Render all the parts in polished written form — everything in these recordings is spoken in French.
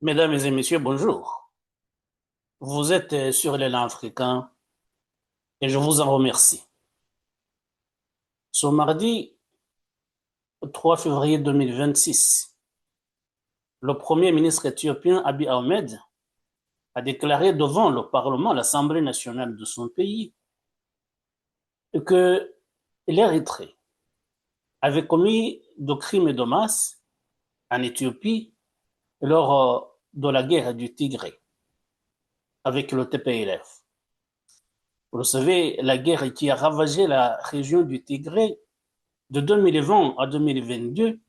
Mesdames et messieurs, bonjour. Vous êtes sur l'élan africain et je vous en remercie. Ce mardi 3 février 2026, le Premier ministre éthiopien Abiy Ahmed a déclaré devant le Parlement, l'Assemblée nationale de son pays, que l'Érythrée avait commis de crimes de masse en Éthiopie lors de la guerre du Tigré avec le TPLF. Vous le savez, la guerre qui a ravagé la région du Tigré de 2020 à 2022,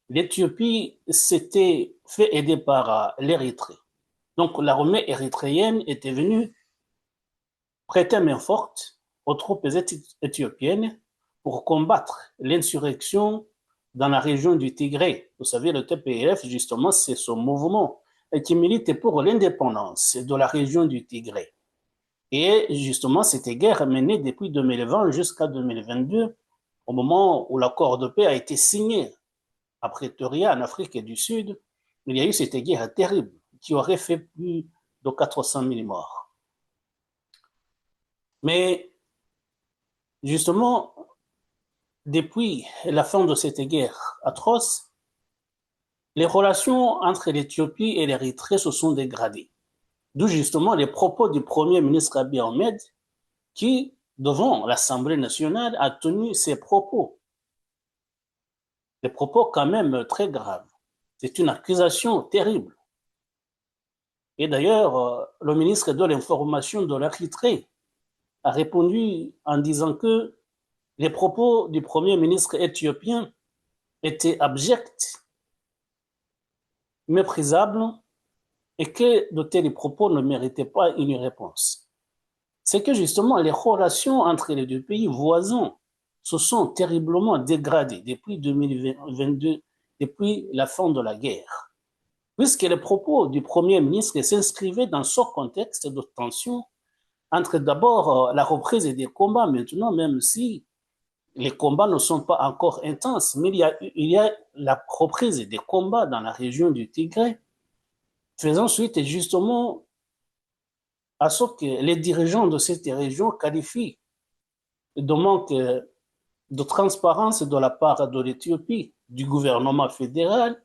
l'Éthiopie s'était fait aider par l'Érythrée. Donc l'armée érythréenne était venue prêter main forte aux troupes éthiopiennes pour combattre l'insurrection dans la région du Tigré. Vous savez, le TPLF, justement, c'est ce mouvement qui milite pour l'indépendance de la région du Tigré. Et justement, cette guerre menée depuis 2020 jusqu'à 2022, au moment où l'accord de paix a été signé à Pretoria, en Afrique du Sud, il y a eu cette guerre terrible qui aurait fait plus de 400 000 morts. Mais justement, depuis la fin de cette guerre atroce, les relations entre l'Éthiopie et l'Érythrée se sont dégradées. D'où justement les propos du Premier ministre Abiy Ahmed qui, devant l'Assemblée nationale, a tenu ses propos. Des propos quand même très graves. C'est une accusation terrible. Et d'ailleurs, le ministre de l'Information de l'Érythrée a répondu en disant que les propos du Premier ministre éthiopien étaient abjects, méprisables, et que de tels propos ne méritaient pas une réponse. C'est que justement les relations entre les deux pays voisins se sont terriblement dégradées depuis 2022, depuis la fin de la guerre, puisque les propos du Premier ministre s'inscrivaient dans ce contexte de tension entre d'abord la reprise des combats maintenant, même si les combats ne sont pas encore intenses, mais il y a la reprise des combats dans la région du Tigré, faisant suite justement à ce que les dirigeants de cette région qualifient de manque de transparence de la part de l'Éthiopie, du gouvernement fédéral,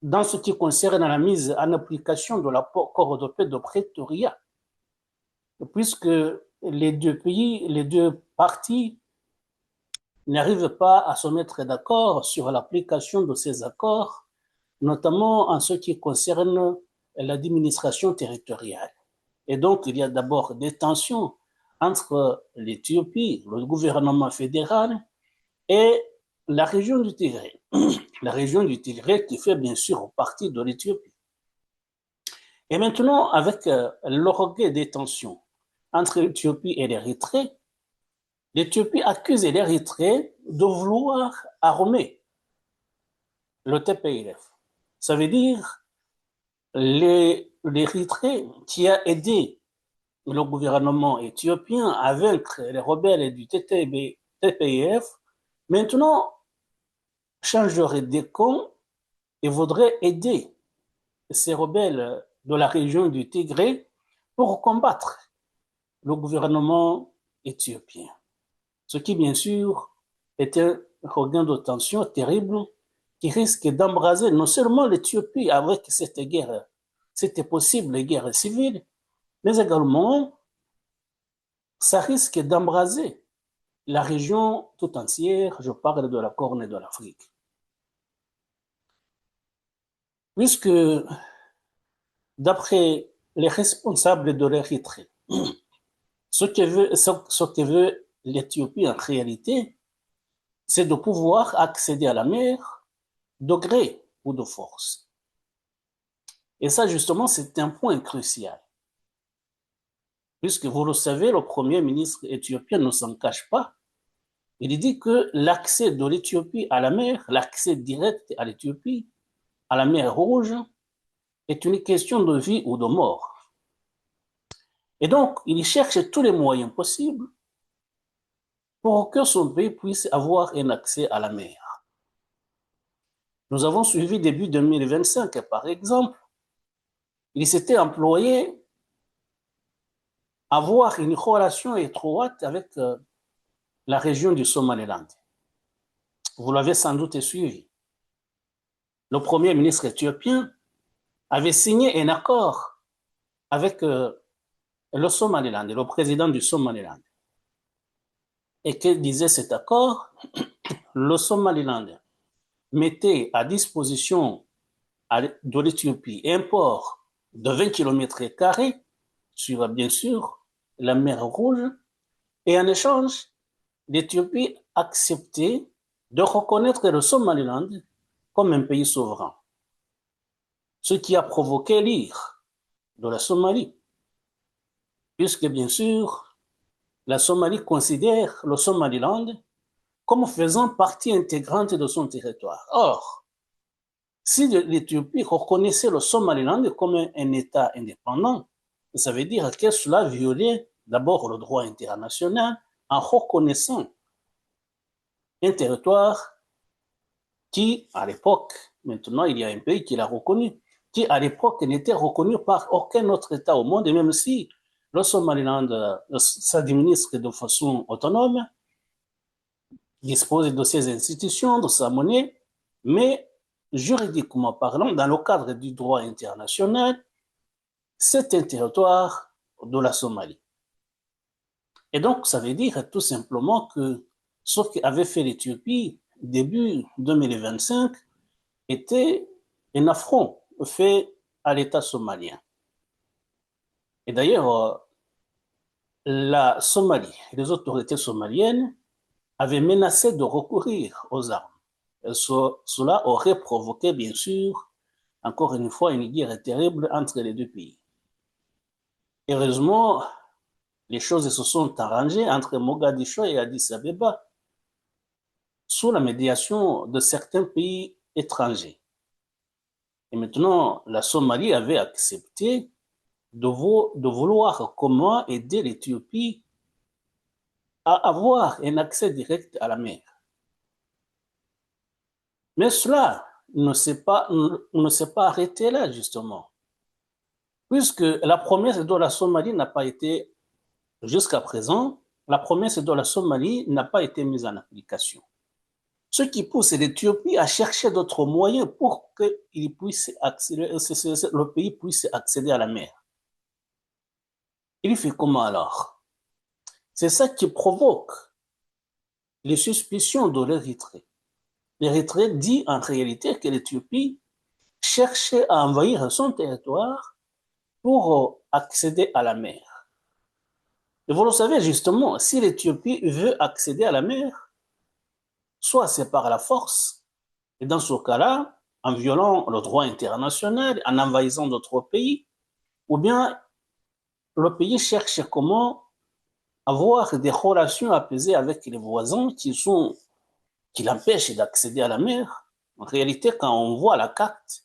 dans ce qui concerne la mise en application de l'accord de paix de Pretoria, puisque les deux pays, les deux parties n'arrivent pas à se mettre d'accord sur l'application de ces accords, notamment en ce qui concerne l'administration territoriale. Et donc, il y a d'abord des tensions entre l'Éthiopie, le gouvernement fédéral, et la région du Tigré. La région du Tigré qui fait bien sûr partie de l'Éthiopie. Et maintenant, avec l'orgueil des tensions entre l'Éthiopie et l'Érythrée, l'Éthiopie accuse l'Érythrée de vouloir armer le TPLF. Ça veut dire l'Érythrée qui a aidé le gouvernement éthiopien à vaincre les rebelles du TPLF, maintenant changerait des camps et voudrait aider ces rebelles de la région du Tigré pour combattre le gouvernement éthiopien. Ce qui, bien sûr, est un regain de tension terrible qui risque d'embraser non seulement l'Éthiopie avec cette guerre, cette possible guerre civile, mais également ça risque d'embraser la région tout entière, je parle de la Corne de l'Afrique. Puisque, d'après les responsables de l'Érythrée, ce que veut l'Éthiopie en réalité, c'est de pouvoir accéder à la mer de gré ou de force. Et ça, justement, c'est un point crucial. Puisque vous le savez, le Premier ministre éthiopien ne s'en cache pas. Il dit que l'accès de l'Éthiopie à la mer, l'accès direct à l'Éthiopie, à la mer Rouge, est une question de vie ou de mort. Et donc, il cherche tous les moyens possibles pour que son pays puisse avoir un accès à la mer. Nous avons suivi début 2025, par exemple, il s'était employé à avoir une relation étroite avec la région du Somaliland. Vous l'avez sans doute suivi. Le premier ministre éthiopien avait signé un accord avec le Somaliland, le président du Somaliland. Et que disait cet accord? Le Somaliland mettait à disposition de l'Éthiopie un port de 20 km² sur, bien sûr, la mer Rouge, et en échange, l'Éthiopie acceptait de reconnaître le Somaliland comme un pays souverain, ce qui a provoqué l'ire de la Somalie, puisque, bien sûr, la Somalie considère le Somaliland comme faisant partie intégrante de son territoire. Or, si l'Éthiopie reconnaissait le Somaliland comme un État indépendant, ça veut dire que cela violait d'abord le droit international en reconnaissant un territoire qui, à l'époque, maintenant il y a un pays qui l'a reconnu, qui à l'époque n'était reconnu par aucun autre État au monde, et même si le Somaliland s'administre de façon autonome, dispose de ses institutions, de sa monnaie, mais juridiquement parlant, dans le cadre du droit international, c'est un territoire de la Somalie. Et donc, ça veut dire tout simplement que ce qu'avait fait l'Éthiopie début 2025 était un affront fait à l'État somalien. Et d'ailleurs, la Somalie, les autorités somaliennes avaient menacé de recourir aux armes. Cela aurait provoqué, bien sûr, encore une fois, une guerre terrible entre les deux pays. Heureusement, les choses se sont arrangées entre Mogadiscio et Addis Abeba sous la médiation de certains pays étrangers. Et maintenant, la Somalie avait accepté de vouloir comment aider l'Éthiopie à avoir un accès direct à la mer. Mais cela ne s'est pas arrêté là, justement, puisque la promesse de la Somalie n'a pas été, jusqu'à présent, la promesse de la Somalie n'a pas été mise en application. Ce qui pousse l'Éthiopie à chercher d'autres moyens pour que le pays puisse accéder à la mer. Il fait comment alors? C'est ça qui provoque les suspicions de l'Érythrée. L'Érythrée dit en réalité que l'Éthiopie cherchait à envahir son territoire pour accéder à la mer. Et vous le savez justement, si l'Éthiopie veut accéder à la mer, soit c'est par la force, et dans ce cas-là, en violant le droit international, en envahissant d'autres pays, ou bien le pays cherche comment avoir des relations apaisées avec les voisins qui l'empêchent d'accéder à la mer. En réalité, quand on voit la carte,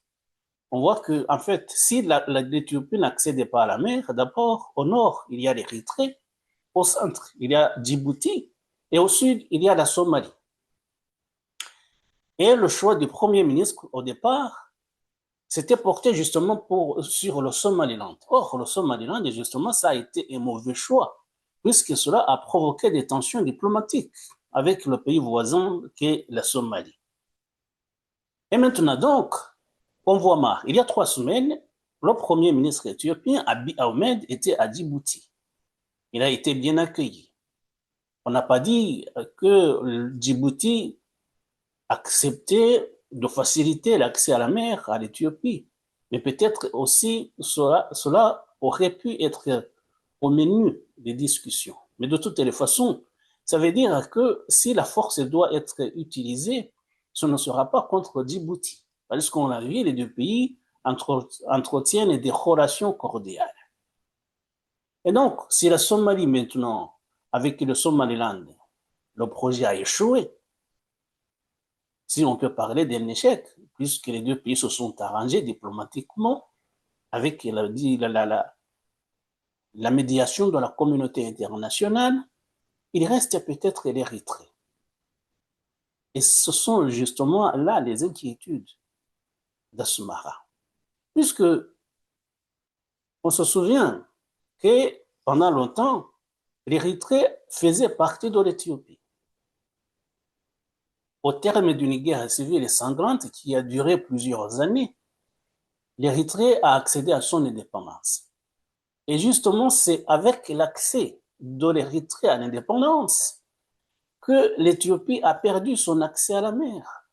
on voit que, en fait, si l'Éthiopie n'accède pas à la mer, d'abord, au nord, il y a l'Érythrée, au centre, il y a Djibouti, et au sud, il y a la Somalie. Et le choix du Premier ministre, au départ, c'était porté justement sur le Somaliland. Or, le Somaliland, justement, ça a été un mauvais choix, puisque cela a provoqué des tensions diplomatiques avec le pays voisin qu'est la Somalie. Et maintenant donc, on voit mal, il y a 3 semaines, le Premier ministre éthiopien, Abiy Ahmed, était à Djibouti. Il a été bien accueilli. On n'a pas dit que Djibouti acceptait de faciliter l'accès à la mer à l'Éthiopie, mais peut-être aussi cela aurait pu être au menu des discussions. Mais de toutes les façons, ça veut dire que si la force doit être utilisée, ce ne sera pas contre Djibouti, parce qu'on a vu les deux pays entretiennent des relations cordiales. Et donc, si la Somalie maintenant, avec le Somaliland, le projet a échoué, si on peut parler d'un échec, puisque les deux pays se sont arrangés diplomatiquement avec la médiation de la communauté internationale, il reste peut-être l'Érythrée. Et ce sont justement là les inquiétudes d'Asmara. Puisque on se souvient que pendant longtemps, l'Érythrée faisait partie de l'Éthiopie. Au terme d'une guerre civile sanglante qui a duré plusieurs années, l'Érythrée a accédé à son indépendance. Et justement, c'est avec l'accès de l'Érythrée à l'indépendance que l'Éthiopie a perdu son accès à la mer.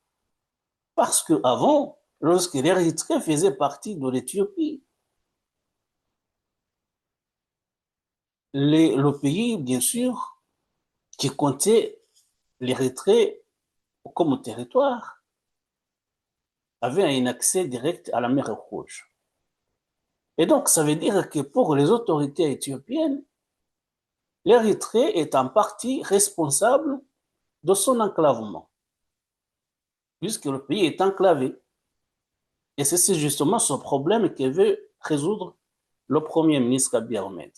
Parce qu'avant, lorsque l'Érythrée faisait partie de l'Éthiopie, le pays, bien sûr, qui comptait l'Érythrée comme territoire, avait un accès direct à la mer Rouge. Et donc, ça veut dire que pour les autorités éthiopiennes, l'Érythrée est en partie responsable de son enclavement, puisque le pays est enclavé. Et c'est justement ce problème que veut résoudre le Premier ministre Abiy Ahmed.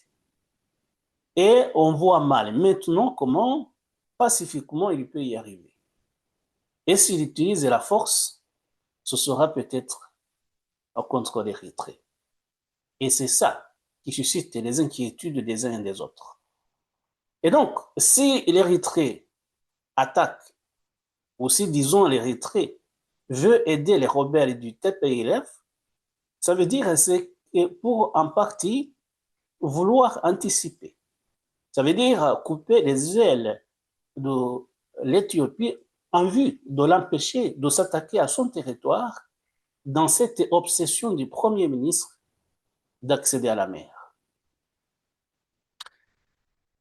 Et on voit mal maintenant comment pacifiquement il peut y arriver. Et s'il utilise la force, ce sera peut-être contre l'Érythrée. Et c'est ça qui suscite les inquiétudes des uns et des autres. Et donc, si l'Érythrée attaque, ou si, disons, l'Érythrée veut aider les rebelles du TPLF, ça veut dire c'est pour en partie vouloir anticiper. Ça veut dire couper les ailes de l'Éthiopie en vue de l'empêcher de s'attaquer à son territoire dans cette obsession du Premier ministre d'accéder à la mer.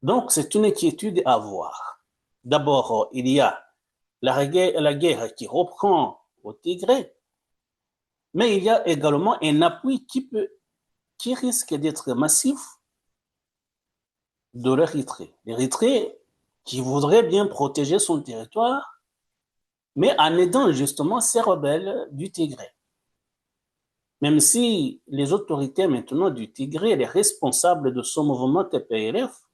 Donc, c'est une inquiétude à avoir. D'abord, il y a la guerre qui reprend au Tigré, mais il y a également un appui qui risque d'être massif de l'Érythrée. L'Érythrée qui voudrait bien protéger son territoire, mais en aidant justement ces rebelles du Tigré. Même si les autorités maintenant du Tigré, les responsables de ce mouvement TPLF,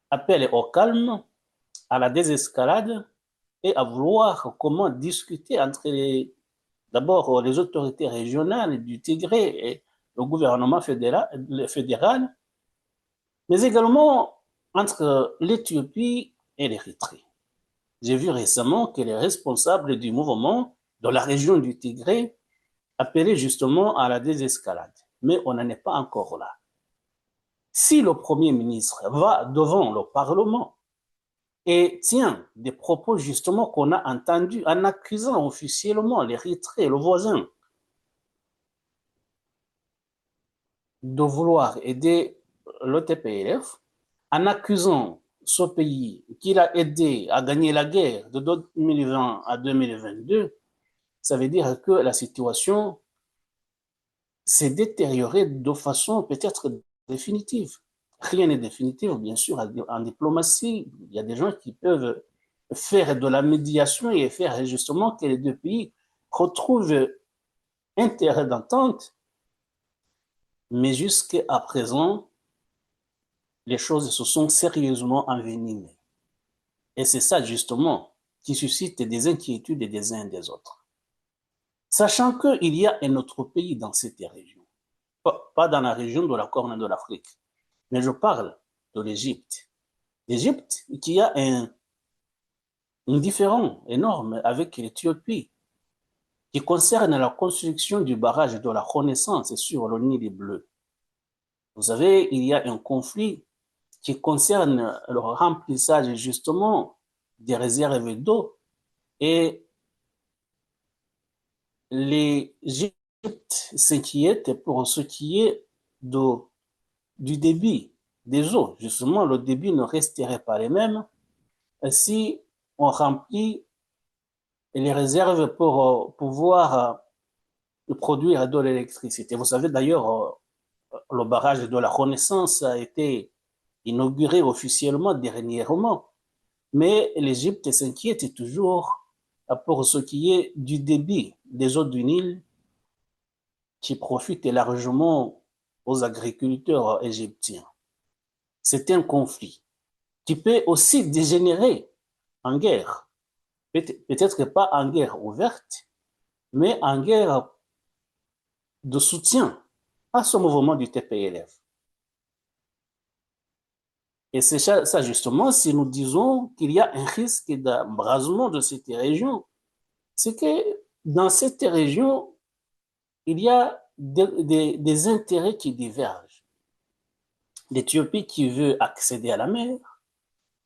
appellent au calme, à la désescalade et à vouloir comment discuter entre d'abord les autorités régionales du Tigré et le gouvernement fédéral, mais également entre l'Éthiopie et l'Érythrée. J'ai vu récemment que les responsables du mouvement de la région du Tigré appelaient justement à la désescalade, mais on n'en est pas encore là. Si le Premier ministre va devant le Parlement et tient des propos justement qu'on a entendus en accusant officiellement l'Érythrée, le voisin, de vouloir aider le TPLF, en accusant ce pays qu'il a aidé à gagner la guerre de 2020 à 2022, ça veut dire que la situation s'est détériorée de façon peut-être définitive. Rien n'est définitif, bien sûr, en diplomatie. Il y a des gens qui peuvent faire de la médiation et faire justement que les deux pays retrouvent un terrain d'entente. Mais jusqu'à présent, les choses se sont sérieusement envenimées. Et c'est ça, justement, qui suscite des inquiétudes des uns et des autres. Sachant qu'il y a un autre pays dans cette région, pas dans la région de la Corne de l'Afrique, mais je parle de l'Égypte. L'Égypte qui a un différend énorme avec l'Éthiopie, qui concerne la construction du barrage de la Renaissance sur le Nil bleu. Vous savez, il y a un conflit qui concerne le remplissage justement des réserves d'eau et l'Égypte s'inquiète pour ce qui est du débit des eaux. Justement, le débit ne resterait pas les mêmes si on remplit les réserves pour pouvoir produire de l'électricité. Vous savez d'ailleurs, le barrage de la Renaissance a été inauguré officiellement dernièrement, mais l'Égypte s'inquiète toujours pour ce qui est du débit des eaux du Nil qui profitent largement aux agriculteurs égyptiens. C'est un conflit qui peut aussi dégénérer en guerre. peut-être pas en guerre ouverte, mais en guerre de soutien à ce mouvement du TPLF. Et c'est ça justement, si nous disons qu'il y a un risque d'embrasement de cette région, c'est que dans cette région, il y a des intérêts qui divergent. L'Éthiopie qui veut accéder à la mer,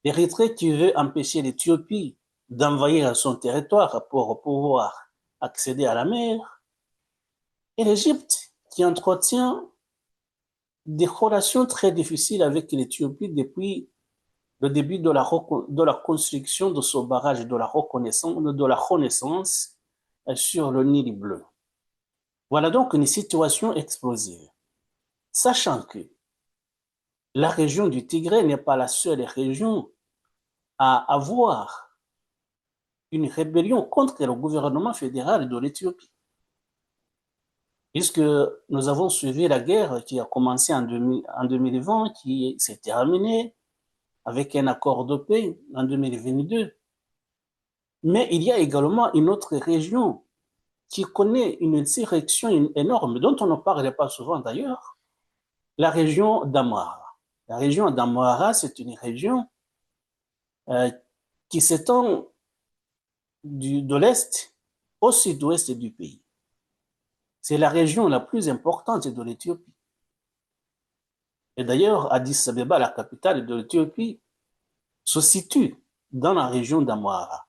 l'Érythrée qui veut empêcher l'Éthiopie d'envahir son territoire pour pouvoir accéder à la mer, et l'Égypte qui entretient des relations très difficiles avec l'Éthiopie depuis le début de la construction de ce barrage de la renaissance sur le Nil bleu. Voilà donc une situation explosive. Sachant que la région du Tigré n'est pas la seule région à avoir une rébellion contre le gouvernement fédéral de l'Éthiopie. Puisque nous avons suivi la guerre qui a commencé en 2020, qui s'est terminée avec un accord de paix en 2022. Mais il y a également une autre région qui connaît une insurrection énorme, dont on ne parle pas souvent d'ailleurs, la région d'Amhara. La région d'Amhara, c'est une région qui s'étend de l'Est au sud-ouest du pays. C'est la région la plus importante de l'Éthiopie. Et d'ailleurs, Addis Abeba, la capitale de l'Éthiopie, se situe dans la région d'Amhara.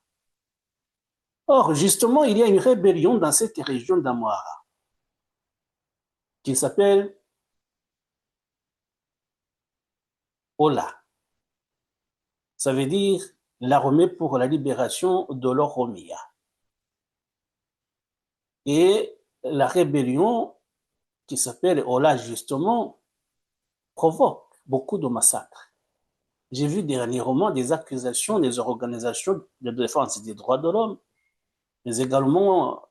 Or, justement, il y a une rébellion dans cette région d'Amhara qui s'appelle Ola. Ça veut dire l'armée pour la libération de l'Oromia. Et la rébellion qui s'appelle Ola, justement, provoque beaucoup de massacres. J'ai vu dernièrement des accusations des organisations de défense des droits de l'homme, mais également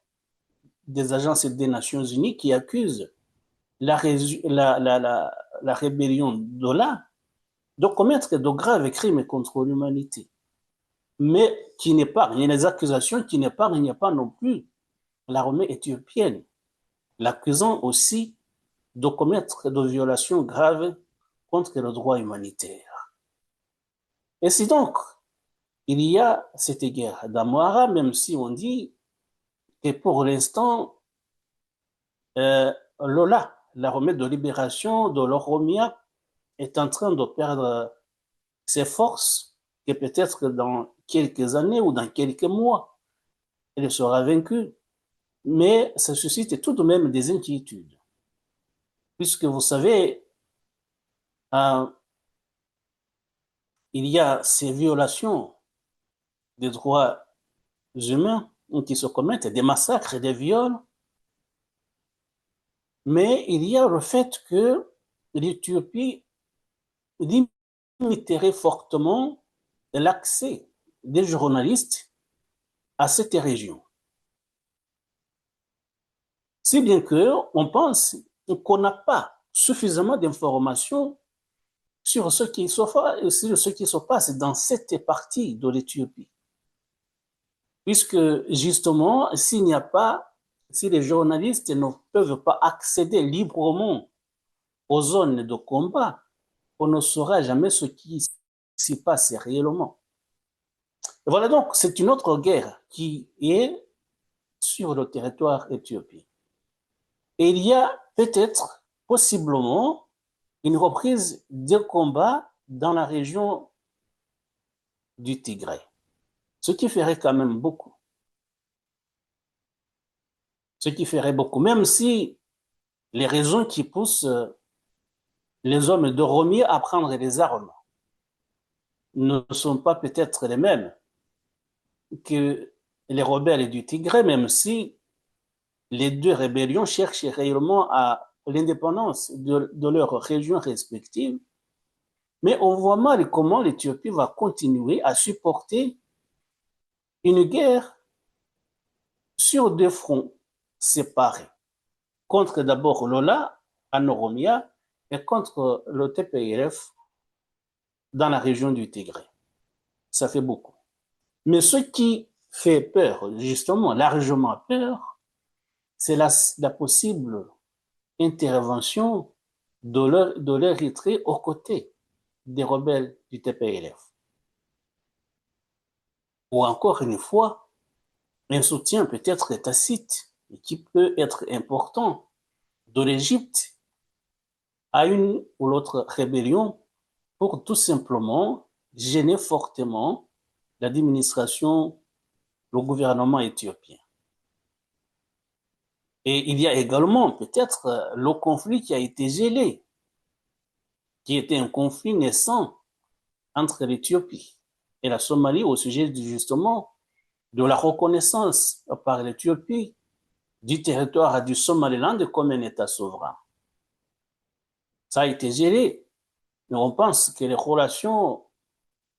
des agences des Nations Unies qui accusent la rébellion d'Ola de commettre de graves crimes contre l'humanité. Mais qui n'épargne, il y a des accusations qui n'épargnent pas non plus l'armée éthiopienne, l'accusant aussi de commettre de violations graves contre le droit humanitaire. Et si donc il y a cette guerre d'Amhara, même si on dit que pour l'instant, Lola, l'armée de libération de l'Oromia, est en train de perdre ses forces, et peut-être dans quelques années ou dans quelques mois, elle sera vaincue. Mais ça suscite tout de même des inquiétudes. Puisque vous savez, euh, il y a ces violations des droits humains qui se commettent, des massacres, des viols, mais il y a le fait que l'Éthiopie limiterait fortement l'accès des journalistes à cette région. Si bien qu'on pense qu'on n'a pas suffisamment d'informations sur ce qui se passe dans cette partie de l'Éthiopie. Puisque justement, si les journalistes ne peuvent pas accéder librement aux zones de combat, on ne saura jamais ce qui s'y passe réellement. Et voilà donc, c'est une autre guerre qui est sur le territoire éthiopien. Et il y a peut-être, possiblement, une reprise des combats dans la région du Tigré, ce qui ferait quand même beaucoup. Ce qui ferait beaucoup, même si les raisons qui poussent les hommes de Romy à prendre les armes ne sont pas peut-être les mêmes que les rebelles du Tigré, même si les deux rébellions cherchent réellement à l'indépendance de leurs régions respectives. Mais on voit mal comment l'Éthiopie va continuer à supporter une guerre sur deux fronts séparés. Contre d'abord Lola en Oromia et contre le TPLF dans la région du Tigré. Ça fait beaucoup. Mais ce qui fait peur, justement, largement peur, c'est la possible intervention de l'Érythrée aux côtés des rebelles du TPLF. Ou encore une fois, un soutien peut-être tacite et qui peut être important de l'Égypte à une ou l'autre rébellion pour tout simplement gêner fortement l'administration, le gouvernement éthiopien. Et il y a également peut-être le conflit qui a été gelé, qui était un conflit naissant entre l'Éthiopie et la Somalie au sujet justement de la reconnaissance par l'Éthiopie du territoire du Somaliland comme un État souverain. Ça a été gelé, mais on pense que les relations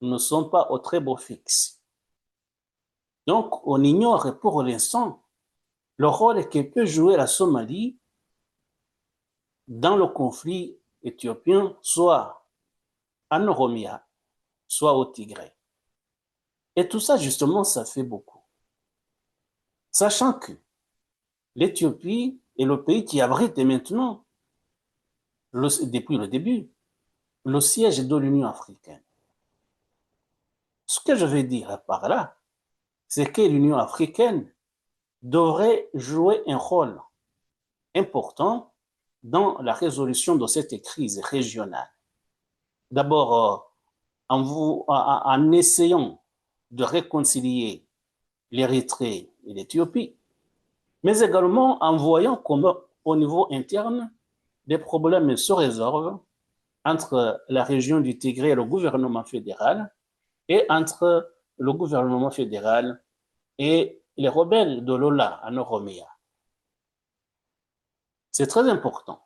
ne sont pas au très beau fixe. Donc, on ignore pour l'instant le rôle que peut jouer la Somalie dans le conflit éthiopien, soit en Oromia, soit au Tigré. Et tout ça, justement, ça fait beaucoup. Sachant que l'Éthiopie est le pays qui abrite maintenant, depuis le début, le siège de l'Union africaine. Ce que je veux dire par là, c'est que l'Union africaine devrait jouer un rôle important dans la résolution de cette crise régionale. D'abord, en essayant de réconcilier l'Érythrée et l'Éthiopie, mais également en voyant comment, au niveau interne, des problèmes se résolvent entre la région du Tigré et le gouvernement fédéral, et entre le gouvernement fédéral et les rebelles de l'Ola en Oromia. C'est très important.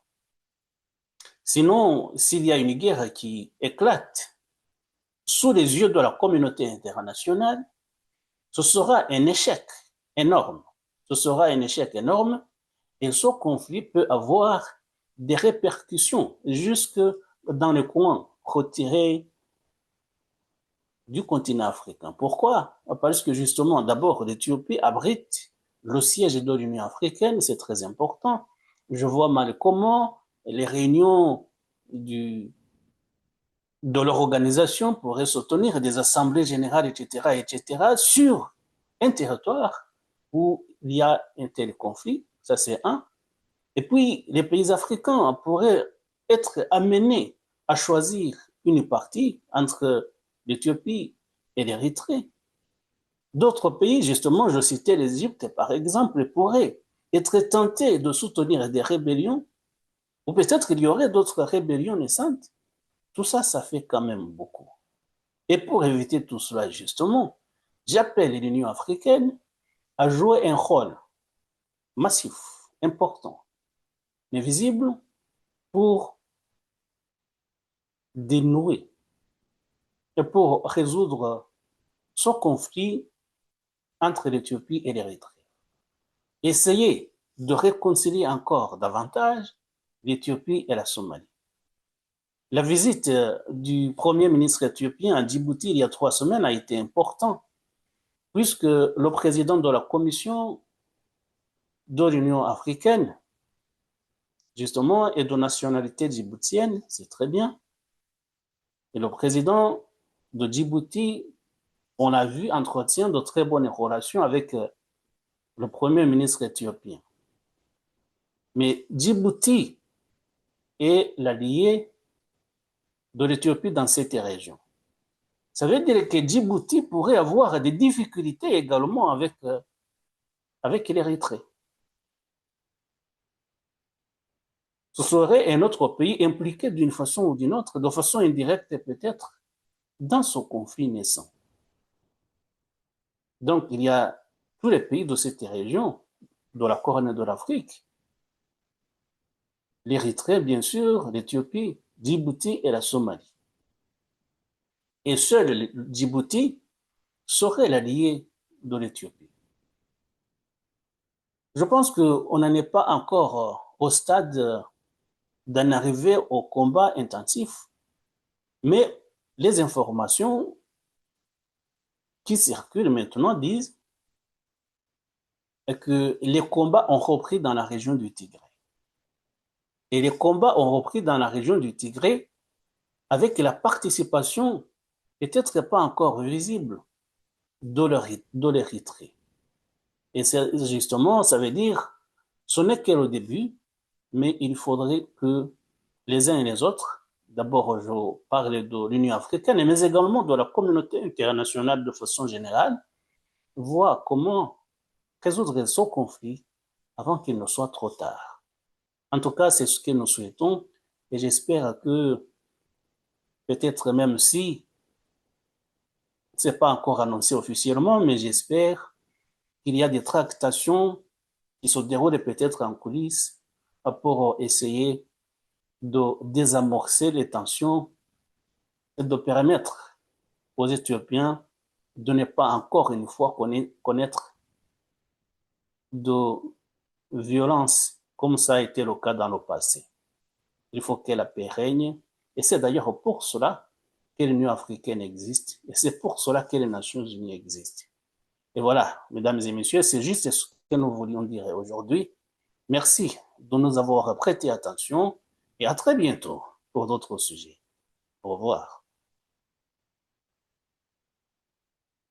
Sinon, s'il y a une guerre qui éclate sous les yeux de la communauté internationale, ce sera un échec énorme. Ce sera un échec énorme et ce conflit peut avoir des répercussions jusque dans les coins retirés du continent africain. Pourquoi? Parce que justement, d'abord, l'Éthiopie abrite le siège de l'Union africaine, c'est très important. Je vois mal comment les réunions de leur organisation pourraient se tenir, des assemblées générales, etc., sur un territoire où il y a un tel conflit, ça c'est un. Et puis, les pays africains pourraient être amenés à choisir une partie entre l'Éthiopie et l'Érythrée. D'autres pays, justement, je citais l'Égypte par exemple, pourraient être tentés de soutenir des rébellions, ou peut-être qu'il y aurait d'autres rébellions naissantes. Tout ça, ça fait quand même beaucoup. Et pour éviter tout cela, justement, j'appelle l'Union africaine à jouer un rôle massif, important, mais visible pour dénouer et pour résoudre ce conflit entre l'Éthiopie et l'Érythrée. Essayer de réconcilier encore davantage l'Éthiopie et la Somalie. La visite du Premier ministre éthiopien à Djibouti il y a 3 semaines a été importante, puisque le président de la Commission de l'Union africaine, justement, est de nationalité djiboutienne, c'est très bien. Et le président de Djibouti, on l'a vu, entretient de très bonnes relations avec le Premier ministre éthiopien. Mais Djibouti est l'allié de l'Éthiopie dans cette région. Ça veut dire que Djibouti pourrait avoir des difficultés également avec l'Érythrée. Ce serait un autre pays impliqué d'une façon ou d'une autre, de façon indirecte peut-être, dans ce conflit naissant. Donc, il y a tous les pays de cette région, de la Corne de l'Afrique, l'Érythrée, bien sûr, l'Éthiopie, Djibouti et la Somalie. Et seul Djibouti serait l'allié de l'Éthiopie. Je pense qu'on n'en est pas encore au stade d'en arriver au combat intensif, mais les informations qui circulent maintenant disent est que les combats ont repris dans la région du Tigré. Et les combats ont repris dans la région du Tigré avec la participation, peut-être pas encore visible, de l'Érythrée. Et justement, ça veut dire, ce n'est que le début, mais il faudrait que les uns et les autres, d'abord je parle de l'Union africaine, mais également de la communauté internationale de façon générale, voient comment résoudre ce conflit avant qu'il ne soit trop tard. En tout cas, c'est ce que nous souhaitons et j'espère que peut-être même si ce n'est pas encore annoncé officiellement, mais j'espère qu'il y a des tractations qui se déroulent peut-être en coulisses pour essayer de désamorcer les tensions et de permettre aux Éthiopiens de ne pas encore une fois connaître de violence comme ça a été le cas dans le passé. Il faut que la paix règne et c'est d'ailleurs pour cela que l'Union africaine existe et c'est pour cela que les Nations unies existent. Et voilà, mesdames et messieurs, c'est juste ce que nous voulions dire aujourd'hui. Merci de nous avoir prêté attention et à très bientôt pour d'autres sujets. Au revoir.